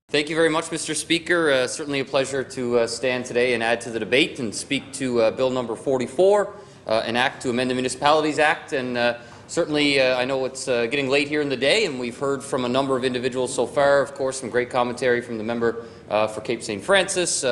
Thank you very much, Mr. Speaker. Certainly a pleasure to stand today and add to the debate and speak to Bill number 44, an act to amend the Municipalities Act. And certainly I know it's getting late here in the day, and we've heard from a number of individuals so far. Of course, some great commentary from the member for Cape St. Francis.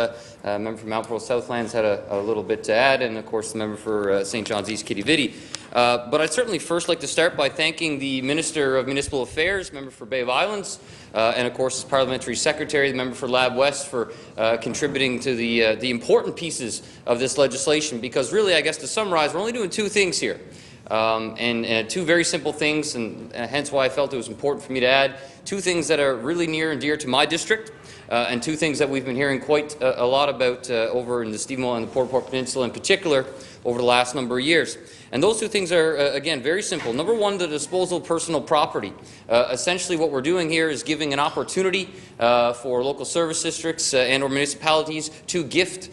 Member from Mount Pearl Southlands had a little bit to add, and of course the member for St. John's East Kitty-Vitty. But I'd certainly first like to start by thanking the Minister of Municipal Affairs, member for Bay of Islands, and of course his Parliamentary Secretary, the member for Lab West, for contributing to the important pieces of this legislation. Because really, I guess to summarize, we're only doing two things here. And two very simple things, and hence why I felt it was important for me to add two things that are really near and dear to my district, and two things that we've been hearing quite a lot about over in the Stephenville and the Port Peninsula in particular over the last number of years. And those two things are, again, very simple. Number one, the disposal of personal property. Essentially what we're doing here is giving an opportunity for local service districts and or municipalities to gift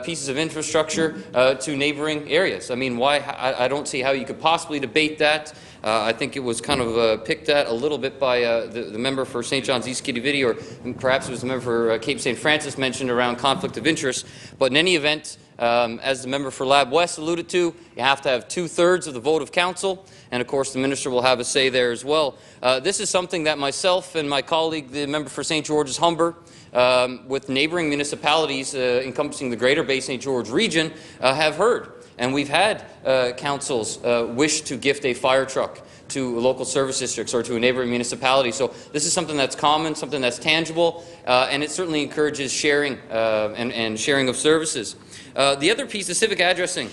pieces of infrastructure to neighbouring areas. I mean, why? I don't see how you could possibly debate that. I think it was kind of picked at a little bit by the member for St. John's East Kitty-Vitty, or perhaps it was the member for Cape St. Francis mentioned around conflict of interest. But in any event, as the member for Lab West alluded to, you have to have 2/3 of the vote of council, and of course the minister will have a say there as well. This is something that myself and my colleague, the member for St. George's Humber, with neighbouring municipalities encompassing the Greater Bay St. George region, have heard. And we've had councils wish to gift a fire truck to local service districts or to a neighbouring municipality. So this is something that's common, something that's tangible, and it certainly encourages sharing and sharing of services. The other piece, the civic addressing.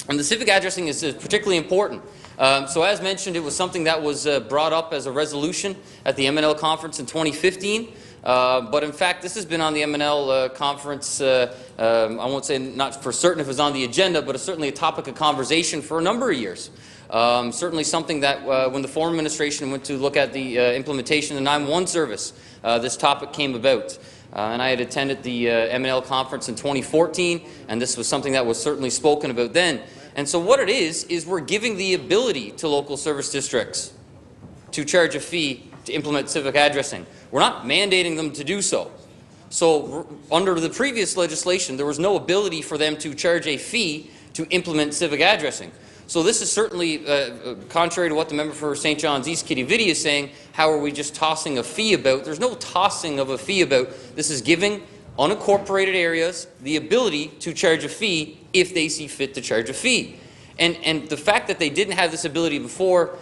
And the civic addressing is particularly important. So as mentioned, it was something that was brought up as a resolution at the MNL conference in 2015. But in fact, this has been on the MNL conference, I won't say not for certain if it was on the agenda, but it's certainly a topic of conversation for a number of years. Certainly something that when the former administration went to look at the implementation of the 911 service, this topic came about. And I had attended the MNL conference in 2014, and this was something that was certainly spoken about then. And so what it is we're giving the ability to local service districts to charge a fee to implement civic addressing. We're not mandating them to do so. So under the previous legislation, there was no ability for them to charge a fee to implement civic addressing. So this is certainly contrary to what the member for St. John's East Kitty-Vitty is saying. How are we just tossing a fee about? There's no tossing of a fee about. This is giving unincorporated areas the ability to charge a fee if they see fit to charge a fee. And the fact that they didn't have this ability before,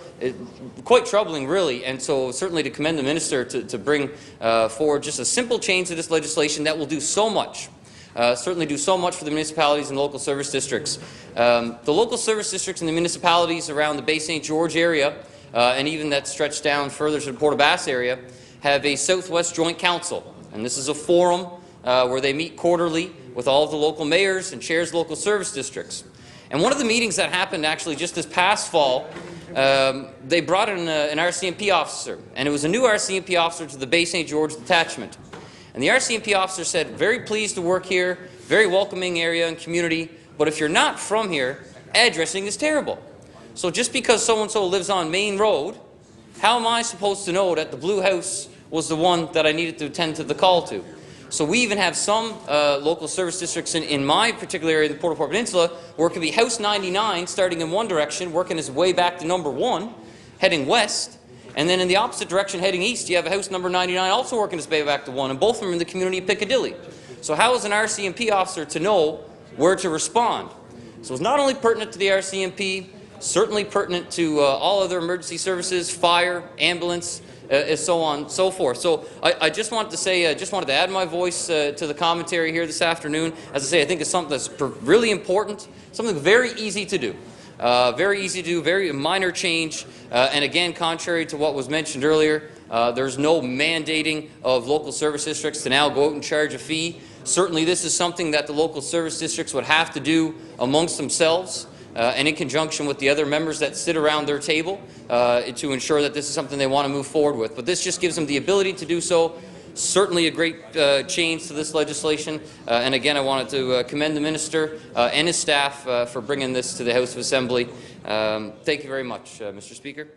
quite troubling, really. And so certainly to commend the minister to bring forward just a simple change to this legislation that will do so much. Certainly do so much for the municipalities and local service districts. The local service districts and the municipalities around the Bay St. George area, and even that stretch down further to the Port aux Basques area, have a Southwest Joint Council. And this is a forum where they meet quarterly with all of the local mayors and chairs of local service districts. And one of the meetings that happened actually just this past fall, they brought in an RCMP officer, and it was a new RCMP officer to the Bay St. George detachment. And the RCMP officer said, very pleased to work here, very welcoming area and community, but if you're not from here, addressing is terrible. So just because so-and-so lives on Main Road, how am I supposed to know that the Blue House was the one that I needed to attend to the call to? So we even have some local service districts in my particular area, the Port Peninsula, where it could be House 99 starting in one direction, working its way back to number 1, heading west, and then in the opposite direction, heading east, you have a house number 99 also working its way back to 1, and both of them are in the community of Piccadilly. So how is an RCMP officer to know where to respond? So it's not only pertinent to the RCMP, certainly pertinent to all other emergency services, fire, ambulance, so on and so forth. So I just wanted to say, just wanted to add my voice to the commentary here this afternoon. As I say, I think it's something that's really important, something very easy to do. Very easy to do, very minor change, and again, contrary to what was mentioned earlier, there's no mandating of local service districts to now go out and charge a fee. Certainly this is something that the local service districts would have to do amongst themselves and in conjunction with the other members that sit around their table to ensure that this is something they want to move forward with. But this just gives them the ability to do so. Certainly a great change to this legislation, and again I wanted to commend the minister and his staff for bringing this to the House of Assembly. Thank you very much, Mr. Speaker.